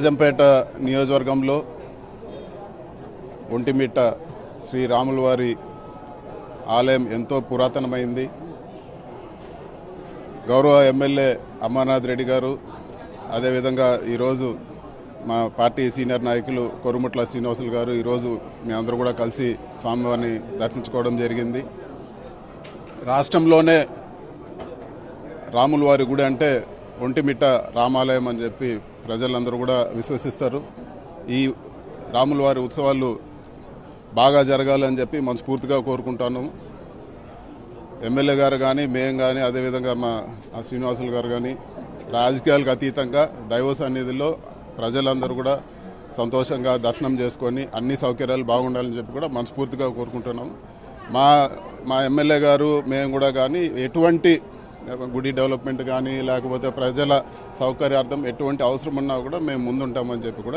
రాజంపేట నియోజకవర్గంలో ఒంటిమిట్ట శ్రీ రాములవారి ఆలయం ఎంతో పురాతనమైంది. గౌరవ ఎమ్మెల్యే అమర్నాథ్ రెడ్డి గారు, అదేవిధంగా ఈరోజు మా పార్టీ సీనియర్ నాయకులు కొరుముట్ల శ్రీనివాసులు గారు ఈరోజు మీ అందరూ కూడా కలిసి స్వామివారిని దర్శించుకోవడం జరిగింది. రాష్ట్రంలోనే రాములవారి గుడి అంటే ఒంటిమిట్ట రామాలయం అని చెప్పి ప్రజలందరూ కూడా విశ్వసిస్తారు. ఈ రాములవారి ఉత్సవాలు బాగా జరగాలని చెప్పి మనస్ఫూర్తిగా కోరుకుంటాను. ఎమ్మెల్యే గారు కానీ, మేము కానీ, అదేవిధంగా మా శ్రీనివాసులు గారు కానీ రాజకీయాలకు అతీతంగా దైవ సన్నిధిలో ప్రజలందరూ కూడా సంతోషంగా దర్శనం చేసుకొని అన్ని సౌకర్యాలు బాగుండాలని చెప్పి కూడా మనస్ఫూర్తిగా కోరుకుంటున్నాం. మా ఎమ్మెల్యే గారు మేము కూడా కానీ ఎటువంటి గుడి డెవలప్మెంట్ కానీ లేకపోతే ప్రజల సౌకర్యార్థం ఎటువంటి అవసరం ఉన్నా కూడా మేము ముందుంటామని చెప్పి కూడా